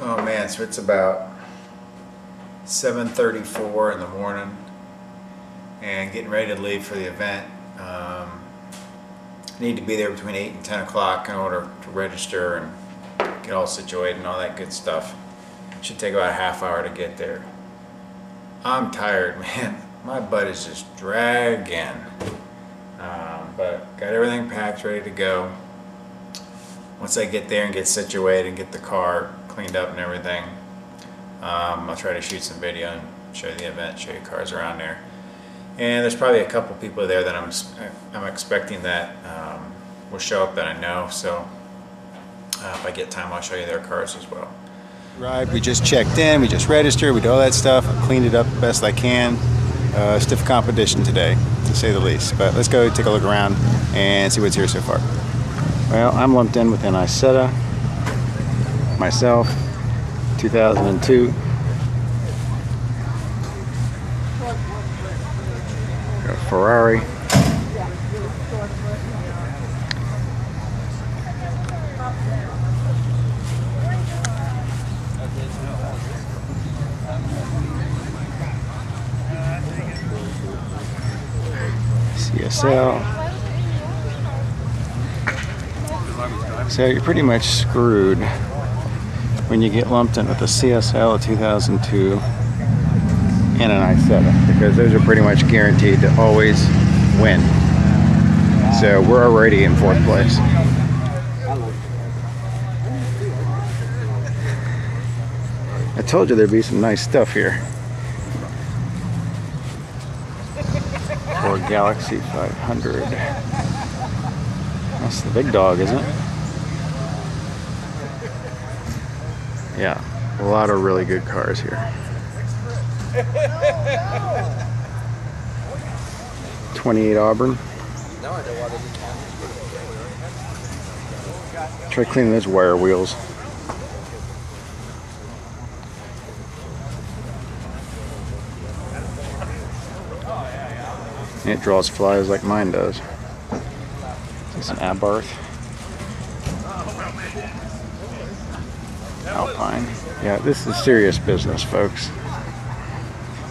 Oh man, so it's about 7:34 in the morning and getting ready to leave for the event. Need to be there between 8 and 10 o'clock in order to register and get all situated and all that good stuff. Should take about a half hour to get there. I'm tired, man. My butt is just dragging. But got everything packed, ready to go. Once I get there and get situated and get the car cleaned up and everything, I'll try to shoot some video and show you the event, show you cars around there. And there's probably a couple people there that I'm expecting that will show up that I know. So if I get time, I'll show you their cars as well. Right, we just checked in, we just registered, we did all that stuff, I cleaned it up the best I can. Stiff competition today, to say the least. But let's go take a look around and see what's here so far. Well, I'm lumped in with an Isetta, myself, 2002. Got a Ferrari. CSL. So you're pretty much screwed when you get lumped in with a CSL, a 2002, and an Isetta, because those are pretty much guaranteed to always win. So we're already in 4th place. I told you there'd be some nice stuff here. Or Galaxy 500. That's the big dog, isn't it? Yeah, a lot of really good cars here. 28 Auburn. Try cleaning those wire wheels. It draws flies like mine does. It's an Abarth. Alpine. Yeah, this is serious business, folks.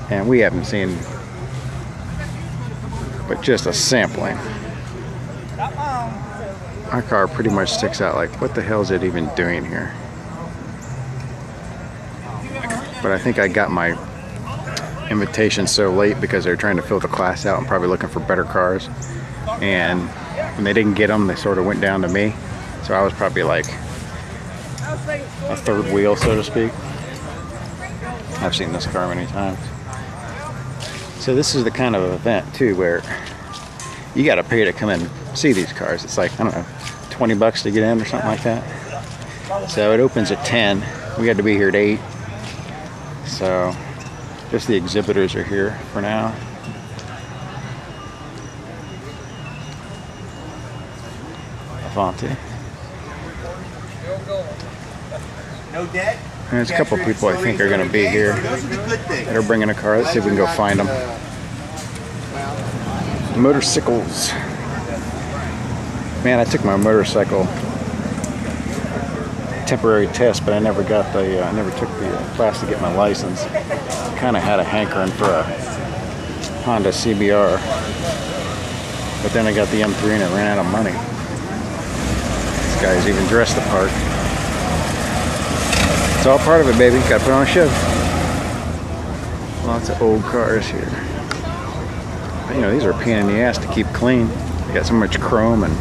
And we haven't seen but just a sampling. Our car pretty much sticks out like, what the hell is it even doing here? But I think I got my invitation so late because they were trying to fill the class out and probably looking for better cars, and when they didn't get them, they sort of went down to me. So I was probably like a 3rd wheel, so to speak. I've seen this car many times. So this is the kind of event too where you got to pay to come in and see these cars. It's like, I don't know, 20 bucks to get in or something like that. So it opens at 10. We had to be here at 8. So just the exhibitors are here for now. Avanti. No debt. And there's a couple people I think are going to be here that are bringing a car. Let's see if we can go find them. Motorcycles. Man, I took my motorcycle temporary test, but I never got the. I never took the class to get my license. Kind of had a hankering for a Honda CBR, but then I got the M3 and it ran out of money. This guy's even dressed the part. It's all part of it, baby. Got to put on a show. Lots of old cars here. But, you know, these are a pain in the ass to keep clean. They got so much chrome and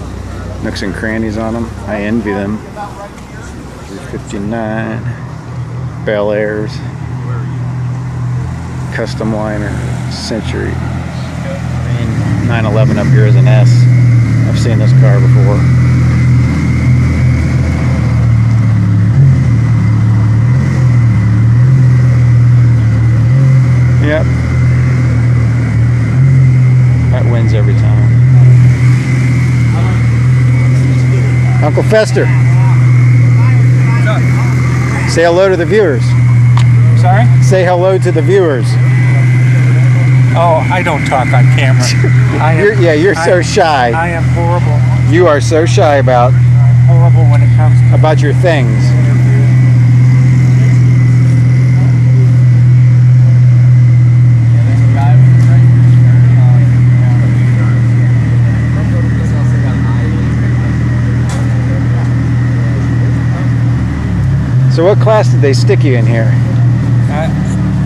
nooks and crannies on them. I envy them. 359 Bel Airs, custom liner, Century. 911 up here is an S. I've seen this car before. Yep. That wins every time. Uncle Fester. Say hello to the viewers. Sorry? Say hello to the viewers. Oh, I don't talk on camera. You're so shy. I am horrible. You are so shy about Horrible when it comes to about your things. So what class did they stick you in here?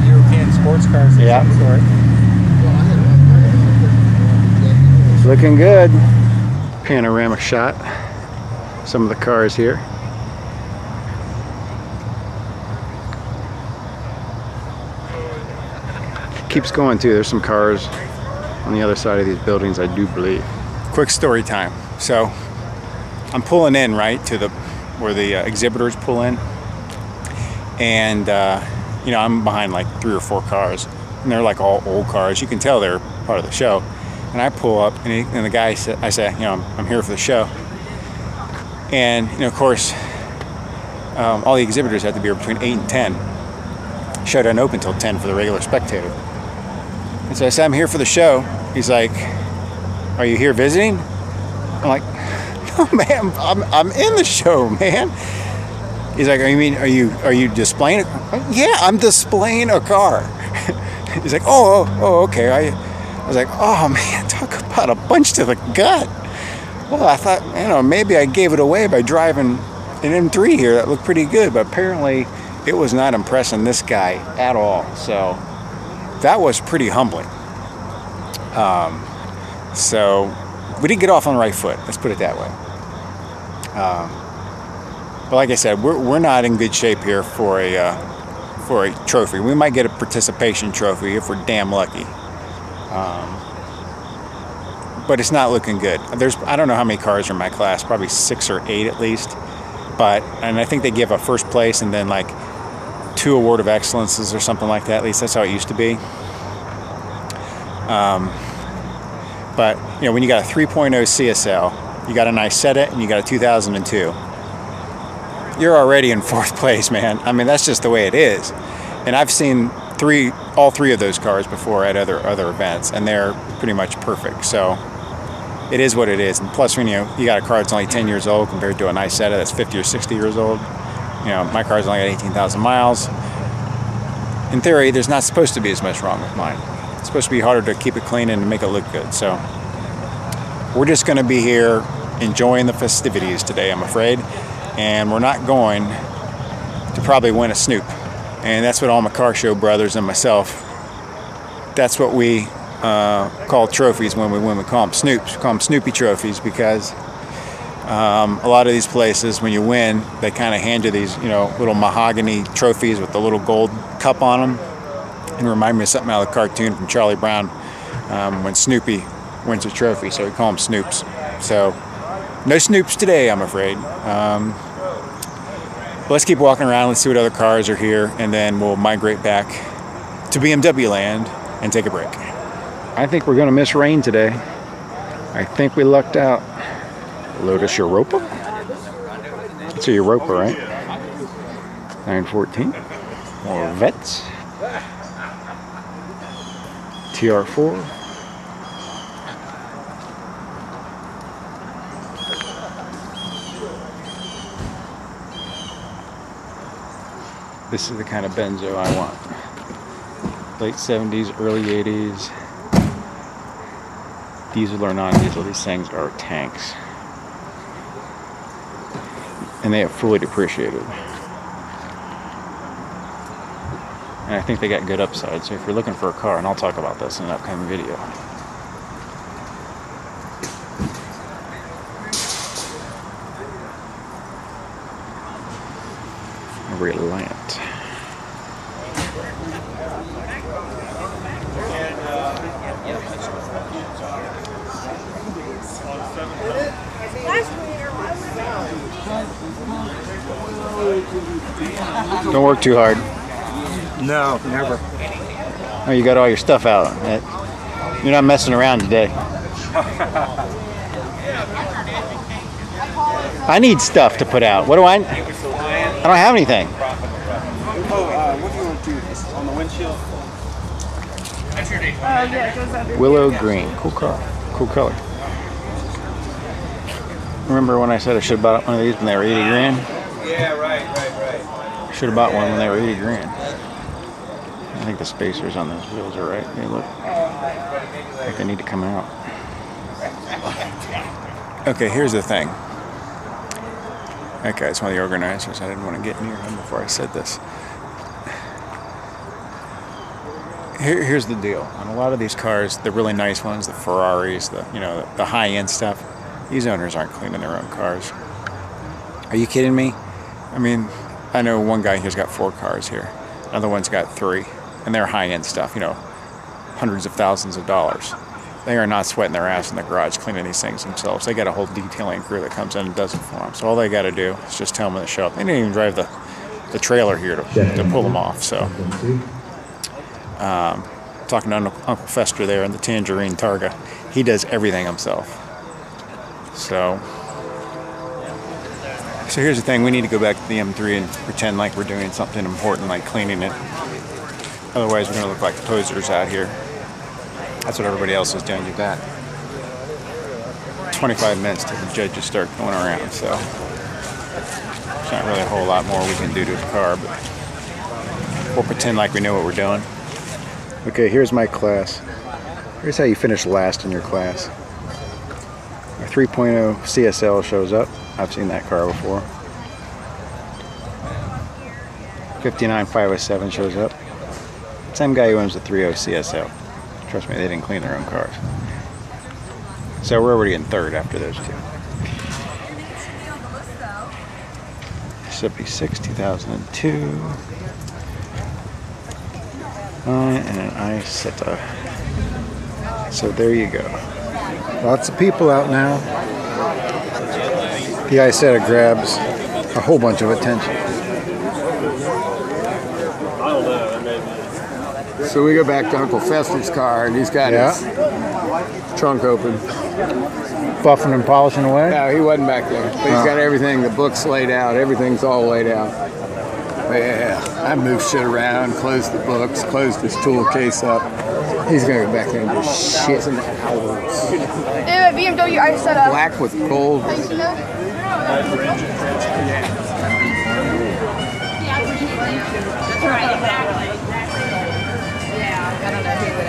European sports cars of some sort. It's looking good. Panoramic shot. Some of the cars here. Keeps going too. There's some cars on the other side of these buildings, I do believe. Quick story time. So I'm pulling in right to where the exhibitors pull in. And you know, I'm behind like 3 or 4 cars, and they're like all old cars. You can tell they're part of the show. And I pull up, and the guy said, I say, you know, I'm here for the show. And you know, of course, all the exhibitors have to be here between 8 and 10. Show doesn't open until 10 for the regular spectator. And so I said, I'm here for the show. He's like, are you here visiting? I'm like, no, man, I'm in the show, man. He's like, are you displaying it? Yeah, I'm displaying a car. He's like, oh, okay. I was like, oh man, talk about a punch to the gut. Well, I thought, you know, maybe I gave it away by driving an M3 here that looked pretty good, but apparently it was not impressing this guy at all. So that was pretty humbling. So we didn't get off on the right foot. Let's put it that way. But like I said, we're not in good shape here for a trophy. We might get a participation trophy if we're damn lucky. But it's not looking good. I don't know how many cars are in my class, probably 6 or 8 at least. And I think they give a first place and then like 2 award of excellences or something like that. At least that's how it used to be. But you know, when you got a 3.0 CSL, you got an Isetta, and you got a 2002. You're already in 4th place, man. I mean, that's just the way it is. And I've seen all three of those cars before at other events, and they're pretty much perfect. So it is what it is. And plus, when you got a car that's only 10 years old compared to an Isetta that's 50 or 60 years old. You know, my car's only got 18,000 miles. In theory, there's not supposed to be as much wrong with mine. It's supposed to be harder to keep it clean and to make it look good. So we're just going to be here enjoying the festivities today, I'm afraid. And we're not going to probably win a Snoop. And that's what all my car show brothers and myself, that's what we call trophies when we win. We call them Snoops. We call them Snoopy trophies because a lot of these places, when you win, they kind of hand you these, you know, little mahogany trophies with the little gold cup on them. And remind me of something out of the cartoon from Charlie Brown when Snoopy wins a trophy. So we call them Snoops. So no Snoops today, I'm afraid. Let's keep walking around. Let's see what other cars are here, and then we'll migrate back to BMW land and take a break. I think we're going to miss rain today. I think we lucked out. Lotus Europa? It's a Europa, right? 914. More Vets. TR4. This is the kind of benzo I want. Late 70s, early 80s. Diesel or non-diesel, these things are tanks. And they have fully depreciated. And I think they got good upside. So if you're looking for a car, and I'll talk about this in an upcoming video. Reliant. Don't work too hard. No, never. Oh, you got all your stuff out. You're not messing around today. I need stuff to put out. What do I don't have anything. What do you want to do? On the windshield? yeah, it goes under. Willow green. Cool car. Cool color. Remember when I said I should have bought one of these when they were 80 grand? Yeah, right. Should have bought one when they were 80 grand. I think the spacers on those wheels are right. They look like they need to come out. Okay, here's the thing. That guy's one of the organizers. I didn't want to get near him before I said this. Here's the deal. On a lot of these cars, the really nice ones, the Ferraris, the high-end stuff, these owners aren't cleaning their own cars. Are you kidding me? I mean, I know one guy here's got 4 cars here. Another one's got 3. And they're high-end stuff, hundreds of thousands of dollars. They are not sweating their ass in the garage cleaning these things themselves. They got a whole detailing crew that comes in and does it for them. So all they got to do is just tell them to show up. They didn't even drive the trailer here to pull them off. So, talking to Uncle Fester there in the Tangerine Targa, he does everything himself. So here's the thing. We need to go back to the M3 and pretend like we're doing something important, like cleaning it. Otherwise, we're going to look like posers out here. That's what everybody else is doing. You bet. 25 minutes till the judges start going around, so there's not really a whole lot more we can do to the car, but we'll pretend like we know what we're doing. Okay, here's my class. Here's how you finish last in your class. A 3.0 CSL shows up. I've seen that car before. 59507 shows up. Same guy who owns the 3.0 CSL. Trust me, they didn't clean their own cars. So we're already in third after those two. '76, 2002. And an Isetta. So there you go. Lots of people out now. The Isetta grabs a whole bunch of attention. So we go back to Uncle Fester's car, and he's got his trunk open. Buffing and polishing away? No, he wasn't back there. But he's got everything, the books laid out, everything's all laid out. But yeah, I moved shit around, closed the books, closed his tool case up. He's gonna go back there and just shit in the owls. BMW Isetta. Black with gold. That's right, exactly. I don't know who would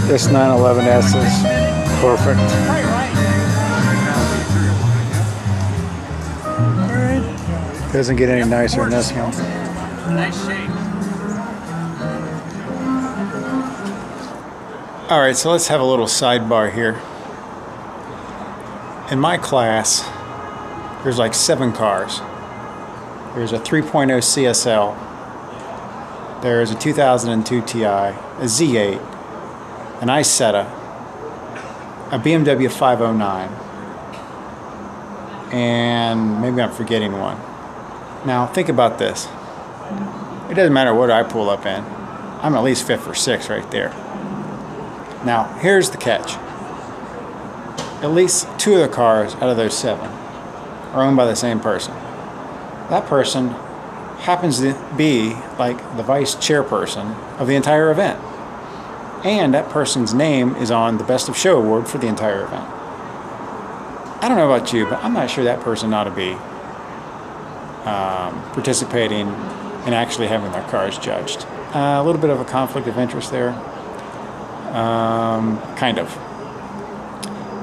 This 911S is perfect. Doesn't get any nicer than this one. Nice shape. All right, so let's have a little sidebar here. In my class, there's like 7 cars. There's a 3.0 CSL. There's a 2002 Ti, a Z8, an Isetta, a BMW 509, and maybe I'm forgetting one. Now think about this. It doesn't matter what I pull up in. I'm at least 5th or 6th right there. Now here's the catch. At least 2 of the cars out of those 7 are owned by the same person. That person happens to be like the vice chairperson of the entire event. And that person's name is on the Best of Show award for the entire event. I don't know about you, but I'm not sure that person ought to be participating in actually having their cars judged. A little bit of a conflict of interest there. Kind of.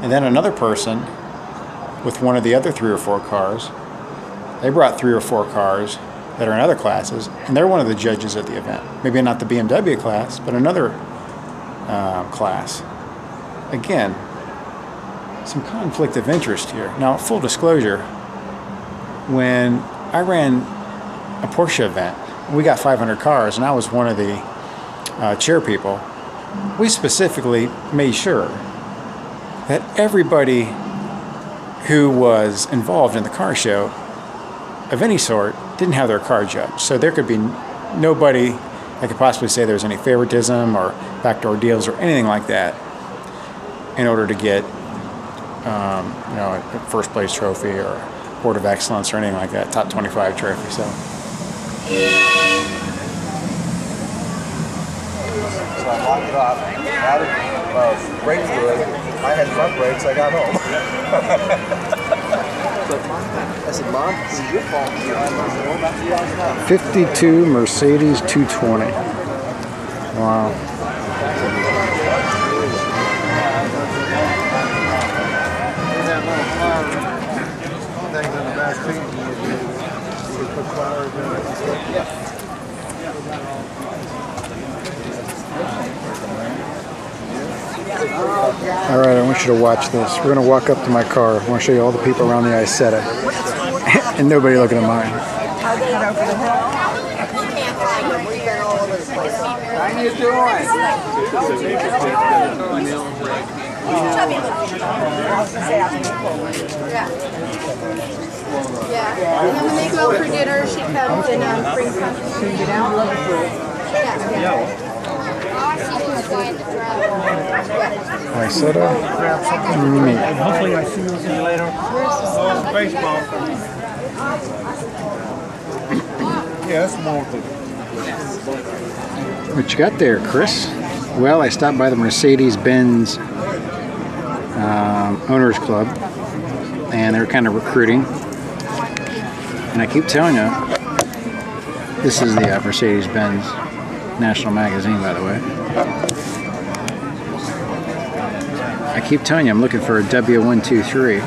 And then another person with one of the other 3 or 4 cars, they brought 3 or 4 cars that are in other classes, and they're one of the judges at the event. Maybe not the BMW class, but another class. Again, some conflict of interest here. Now, full disclosure, when I ran a Porsche event we got 500 cars, and I was one of the chair people. We specifically made sure that everybody who was involved in the car show of any sort didn't have their car judged. So there could be nobody that could possibly say there was any favoritism or backdoor deals or anything like that in order to get you know, a first place trophy or Board of Excellence or anything like that, top 25 trophy. So So I locked it off, added brake fluid. I had front brakes, I got home. I said, Mom, this is your fault. 52 Mercedes 220. Wow. All right, I want you to watch this. We're going to walk up to my car. I want to show you all the people around the Isetta. And nobody looking at mine. How you doing? Yeah. And then when they go out for dinner, she comes and brings something. Get out. Yeah. Isetta. Hopefully I see you later. Baseball. Yeah, that's more than. What you got there, Chris? Well, I stopped by the Mercedes-Benz Owners Club, and they're kind of recruiting. And I keep telling you, this is the Mercedes-Benz National Magazine, by the way. I keep telling you, I'm looking for a W123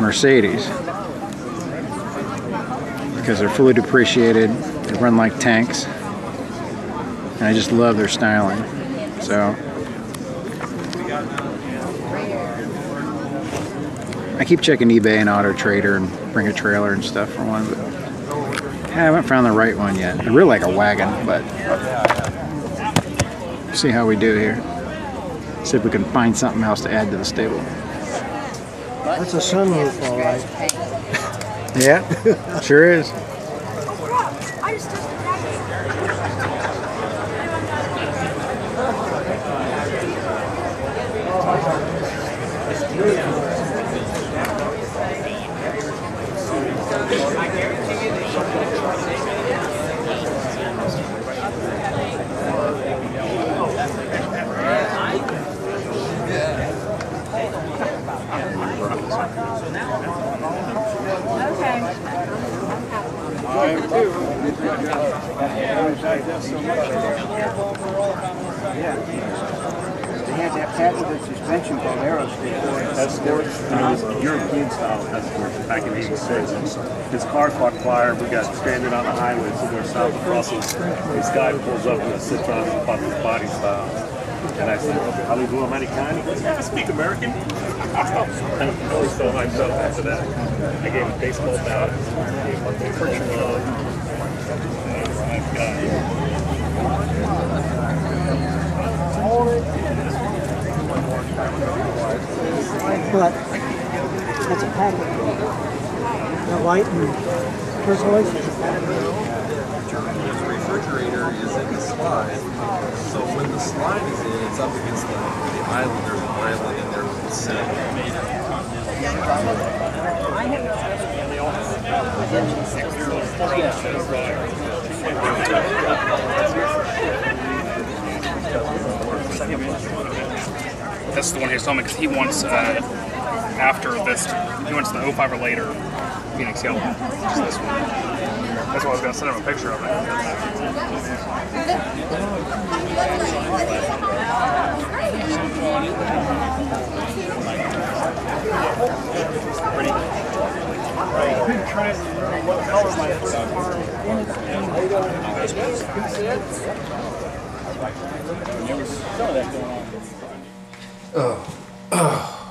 Mercedes because they're fully depreciated, they run like tanks, and I just love their styling. So I keep checking eBay and Auto Trader and bring a trailer and stuff for one, but I haven't found the right one yet. I really like a wagon, but see how we do here. See if we can find something else to add to the stable. That's a sunroof, all right. Yeah, sure is. They had that patented suspension called aerospace. That's European style. That's back in '86. His car caught fire. We got stranded on the highway somewhere south of Brussels. This guy pulls up in a Citroen body style. And I said, "Allez-vous American?" He goes, "Yeah, I speak American." I always told myself after that. I gave him a baseball bat. I gave him a picture of. But that's a packet. The white and turquoise. The refrigerator is in the slide, so when the slide is in, it's up against the island. There's an island in there with the sink. This is the one he was telling me because he wants after this, he wants the 05 or later Phoenix Yellow, which is this one. That's why I was going to send him a picture of it.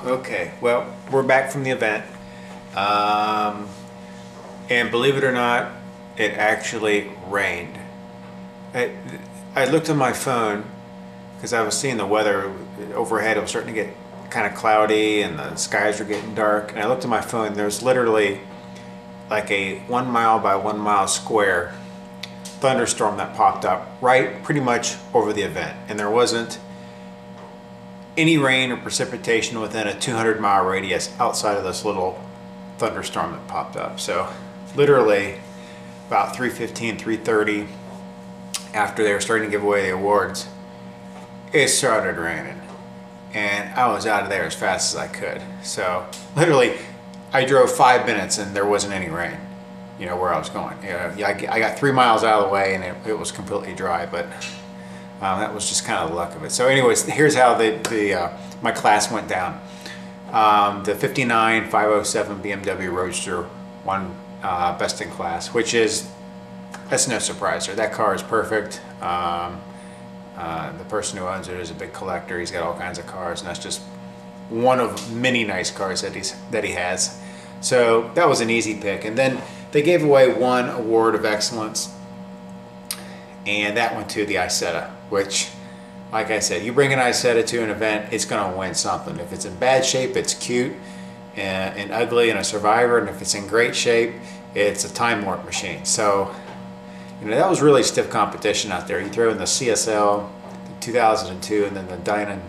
Okay, well, we're back from the event. And believe it or not, it actually rained. I looked on my phone because I was seeing the weather overhead. It was starting to get kind of cloudy and the skies were getting dark. And I looked at my phone. There's literally like a 1 mile by 1 mile square thunderstorm that popped up right pretty much over the event. And there wasn't any rain or precipitation within a 200-mile radius outside of this little thunderstorm that popped up. So literally about 3:15, 3:30, after they were starting to give away the awards, it started raining. And I was out of there as fast as I could. So literally, I drove 5 minutes and there wasn't any rain, you know, where I was going. I got 3 miles out of the way and it was completely dry, but that was just kind of the luck of it. So anyways, here's how my class went down. The 59 507 BMW Roadster won best in class, which is, that's no surprise there. That car is perfect. The person who owns it is a big collector. He's got all kinds of cars, and that's just one of many nice cars that he has. So that was an easy pick. And then they gave away one award of excellence, and that went to the Isetta, which, like I said, you bring an Isetta to an event, it's going to win something. If it's in bad shape, it's cute and ugly and a survivor, and if it's in great shape, it's a time warp machine. So, you know, that was really stiff competition out there. You throw in the CSL, the 2002, and then the Dinan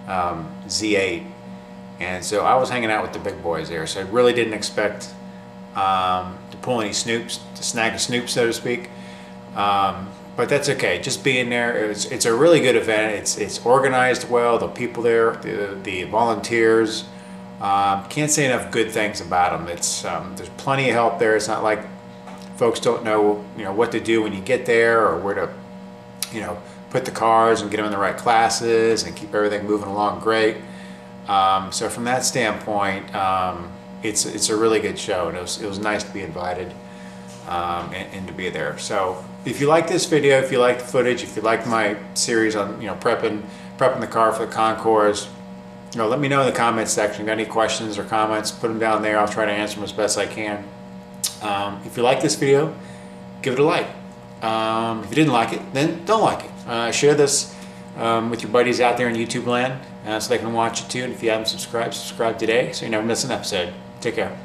Z8. And so I was hanging out with the big boys there, so I really didn't expect to pull any snoops, to snag a snoop, so to speak. But that's okay. Just being there, it's a really good event. It's organized well. The people there, the volunteers, can't say enough good things about them. There's plenty of help there. It's not like folks don't know, you know, what to do when you get there, or where to, you know, put the cars and get them in the right classes and keep everything moving along great. So from that standpoint, it's a really good show, and it was nice to be invited and to be there. So if you like this video, if you like the footage, if you like my series on, you know, prepping the car for the concours, you know, let me know in the comments section. Got any questions or comments, put them down there. I'll try to answer them as best I can. If you like this video, give it a like. If you didn't like it, then don't like it. Share this with your buddies out there in YouTube land so they can watch it too. And if you haven't subscribed, subscribe today so you never miss an episode. Take care.